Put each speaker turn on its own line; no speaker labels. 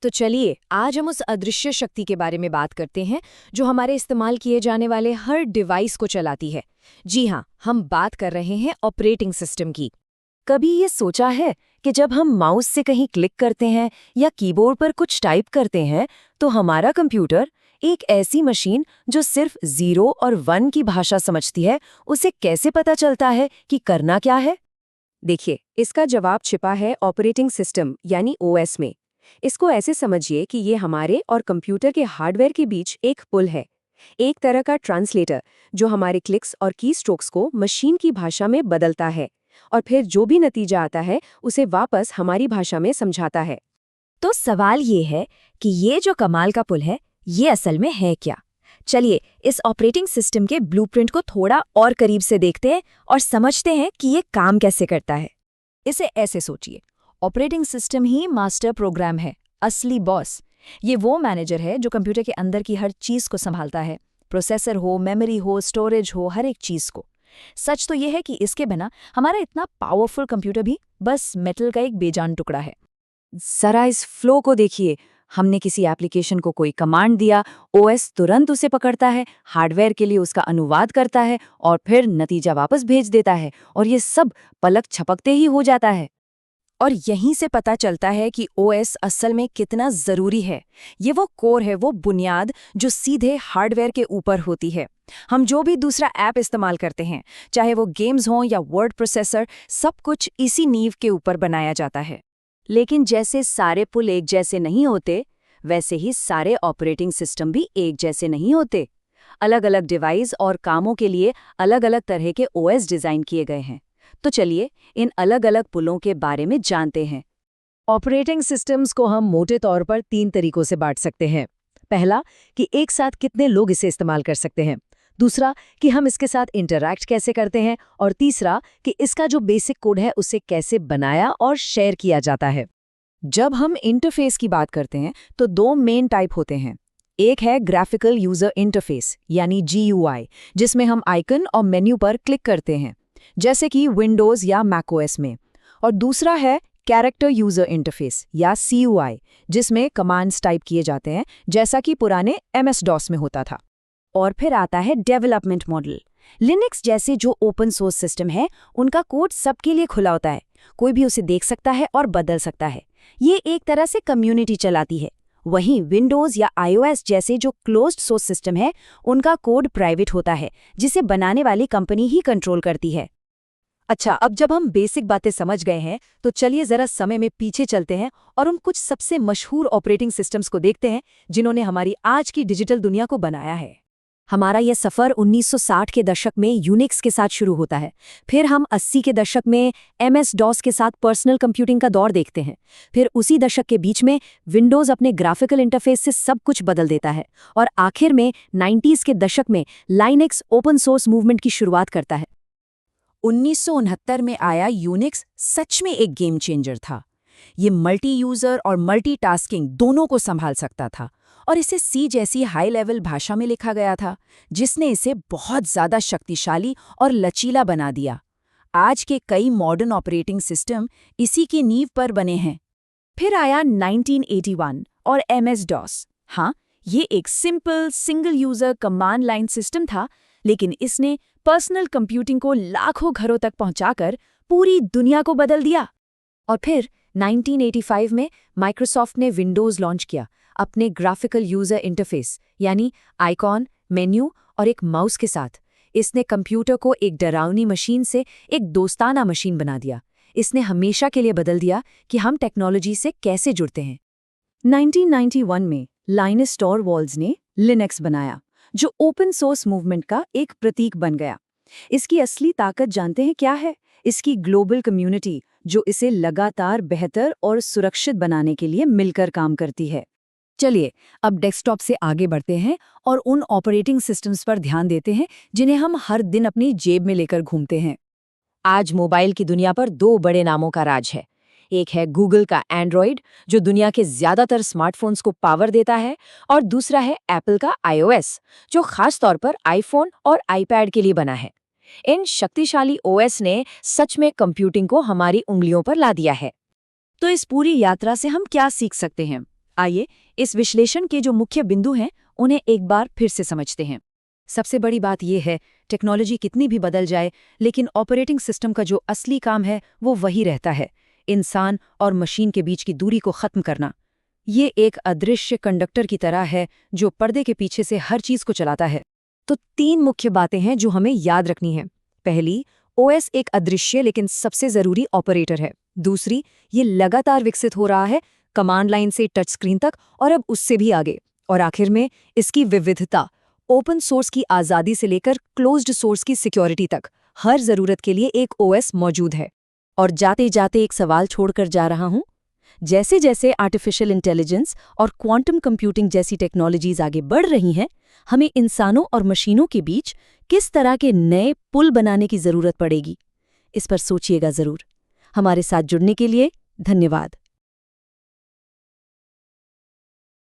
तो चलिए आज हम उस अदृश्य शक्ति के बारे में बात करते हैं जो हमारे इस्तेमाल किए जाने वाले हर डिवाइस को चलाती है। जी हाँ, हम बात कर रहे हैं ऑपरेटिंग सिस्टम की।
कभी ये सोचा है कि जब हम माउस से कहीं क्लिक करते हैं या कीबोर्ड पर कुछ टाइप करते हैं तो हमारा कंप्यूटर, एक ऐसी मशीन जो सिर्फ 0 और 1 की भाषा समझती है, उसे कैसे पता चलता है कि करना क्या है?
देखिए, इसका जवाब छिपा है ऑपरेटिंग सिस्टम यानी ओएस में। इसको ऐसे समझिए कि ये हमारे और कंप्यूटर के हार्डवेयर के बीच एक पुल है, एक तरह का ट्रांसलेटर जो हमारे क्लिक्स और कीस्ट्रोक्स को मशीन की भाषा में बदलता है और फिर जो भी नतीजा आता है उसे वापस हमारी भाषा में समझाता है।
तो सवाल ये है कि ये जो कमाल का पुल है, ये असल में है क्या? चलिए इस ऑपरेटिंग सिस्टम के ब्लूप्रिंट को थोड़ा और करीब से देखते हैं और समझते हैं कि ये काम कैसे करता है।
इसे ऐसे सोचिए, ऑपरेटिंग सिस्टम ही मास्टर प्रोग्राम है, असली बॉस। ये वो मैनेजर है जो कंप्यूटर के अंदर की हर चीज़ को संभालता है, प्रोसेसर हो, मेमोरी हो, स्टोरेज हो, हर एक चीज़ को। सच तो ये है कि इसके बिना हमारा इतना पावरफुल कंप्यूटर भी बस मेटल का एक बेजान टुकड़ा है।
जरा इस फ्लो को देखिए। हमने किसी एप्लीकेशन को कोई कमांड दिया, ओएस तुरंत उसे पकड़ता है, हार्डवेयर के लिए उसका अनुवाद करता है और फिर नतीजा वापस भेज देता है, और ये सब पलक झपकते ही हो जाता है।
और यहीं से पता चलता है कि ओएस असल में कितना ज़रूरी है। ये वो कोर है, वो बुनियाद जो सीधे हार्डवेयर के ऊपर होती है। हम जो भी दूसरा ऐप इस्तेमाल करते हैं, चाहे वो गेम्स हों या वर्ड प्रोसेसर, सब कुछ इसी नींव के ऊपर बनाया जाता है।
लेकिन जैसे सारे पुल एक जैसे नहीं होते, वैसे ही सारे ऑपरेटिंग सिस्टम भी एक जैसे नहीं होते। अलग अलग डिवाइस और कामों के लिए अलग अलग तरह के ओएस डिज़ाइन किए गए हैं। तो चलिए इन अलग अलग पुलों के बारे में जानते हैं।
ऑपरेटिंग सिस्टम्स को हम मोटे तौर पर 3 तरीकों से बांट सकते हैं। पहला कि एक साथ कितने लोग इसे इस्तेमाल कर सकते हैं। दूसरा कि हम इसके साथ इंटरैक्ट कैसे करते हैं। और तीसरा कि इसका जो बेसिक कोड है उसे कैसे बनाया और शेयर किया जाता है।
जब हम इंटरफेस की बात करते हैं तो 2 मेन टाइप होते हैं। एक है ग्राफिकल यूजर इंटरफेस यानी GUI, जिसमें हम आइकन और मेन्यू पर क्लिक करते हैं, जैसे कि विंडोज़ या मैकओएस में। और दूसरा है कैरेक्टर यूजर इंटरफेस या CUI, जिसमें कमांड्स टाइप किए जाते हैं, जैसा कि पुराने MS-DOS में होता था।
और फिर आता है डेवलपमेंट मॉडल। लिनक्स जैसे जो ओपन सोर्स सिस्टम है, उनका कोड सबके लिए खुला होता है, कोई भी उसे देख सकता है और बदल सकता है। ये एक तरह से कम्युनिटी चलाती है। वहीं विंडोज़ या iOS जैसे जो क्लोज्ड सोर्स सिस्टम है, उनका कोड प्राइवेट होता है, जिसे बनाने वाली कंपनी ही कंट्रोल करती है।
अच्छा, अब जब हम बेसिक बातें समझ गए हैं तो चलिए जरा समय में पीछे चलते हैं और उन कुछ सबसे मशहूर ऑपरेटिंग सिस्टम्स को देखते हैं जिन्होंने हमारी आज की डिजिटल दुनिया को बनाया है।
हमारा यह सफ़र 1960 के दशक में यूनिक्स के साथ शुरू होता है। फिर हम 80 के दशक में MS-DOS के साथ पर्सनल कंप्यूटिंग का दौर देखते हैं। फिर उसी दशक के बीच में विंडोज़ अपने ग्राफिकल इंटरफेस से सब कुछ बदल देता है। और आखिर में 90s के दशक में लाइनक्स ओपन सोर्स मूवमेंट की शुरुआत करता है।
1969 में आया यूनिक्स सच में एक गेम चेंजर था। ये मल्टी यूज़र और मल्टीटास्किंग दोनों को संभाल सकता था, और इसे C जैसी हाई लेवल भाषा में लिखा गया था, जिसने इसे बहुत ज़्यादा शक्तिशाली और लचीला बना दिया। आज के कई मॉडर्न ऑपरेटिंग सिस्टम इसी की नींव पर बने हैं। फिर आया 1981 और MS-DOS। हाँ, ये एक simple single user command line system था, लेकिन इसने पर्सनल कंप्यूटिंग को लाखों घरों तक पहुंचाकर पूरी दुनिया को बदल दिया।
और फिर 1985 में माइक्रोसॉफ्ट ने विंडोज़ लॉन्च किया, अपने ग्राफिकल यूजर इंटरफेस यानी आइकॉन, मेन्यू और एक माउस के साथ। इसने कंप्यूटर को एक डरावनी मशीन से एक दोस्ताना मशीन बना दिया। इसने हमेशा के लिए बदल दिया कि हम टेक्नोलॉजी से कैसे जुड़ते हैं।
1991 में लाइनस टॉरवाल्ड्स ने लिनक्स बनाया, जो ओपन सोर्स मूवमेंट का एक प्रतीक बन गया। इसकी असली ताकत जानते हैं क्या है? इसकी ग्लोबल कम्युनिटी, जो इसे लगातार बेहतर और सुरक्षित बनाने के लिए मिलकर काम करती है।
चलिए अब डेस्कटॉप से आगे बढ़ते हैं और उन ऑपरेटिंग सिस्टम्स पर ध्यान देते हैं जिन्हें हम हर दिन अपनी जेब में लेकर घूमते हैं।
आज मोबाइल की दुनिया पर 2 बड़े नामों का राज है। एक है गूगल का एंड्रॉयड, जो दुनिया के ज़्यादातर स्मार्टफोन्स को पावर देता है, और दूसरा है एप्पल का iOS, जो खास तौर पर आईफोन और आईपैड के लिए बना है। इन शक्तिशाली ओएस ने सच में कंप्यूटिंग को हमारी उंगलियों पर ला दिया है।
तो इस पूरी यात्रा से हम क्या सीख सकते हैं?
आइए इस विश्लेषण के जो मुख्य बिंदु हैं उन्हें एक बार फिर से समझते हैं। सबसे बड़ी बात यह है, टेक्नोलॉजी कितनी भी बदल जाए, लेकिन ऑपरेटिंग सिस्टम का जो असली काम है वो वही रहता है, इंसान और मशीन के बीच की दूरी को खत्म करना। ये एक अदृश्य कंडक्टर की तरह है जो पर्दे के पीछे से हर चीज को चलाता है। तो 3 मुख्य बातें हैं जो हमें याद रखनी है। पहली, ओएस एक अदृश्य लेकिन सबसे जरूरी ऑपरेटर है। दूसरी, ये लगातार विकसित हो रहा है, कमांड लाइन से टच स्क्रीन तक और अब उससे भी आगे। और आखिर में इसकी विविधता, ओपन सोर्स की आज़ादी से लेकर क्लोज्ड सोर्स की सिक्योरिटी तक, हर जरूरत के लिए एक ओएस मौजूद है। और जाते जाते एक सवाल छोड़कर जा रहा हूं, जैसे जैसे आर्टिफिशियल इंटेलिजेंस और क्वांटम कंप्यूटिंग जैसी टेक्नोलॉजीज आगे बढ़ रही हैं, हमें इंसानों और मशीनों के बीच किस तरह के नए पुल बनाने की जरूरत पड़ेगी? इस पर सोचिएगा जरूर। हमारे साथ जुड़ने के लिए धन्यवाद।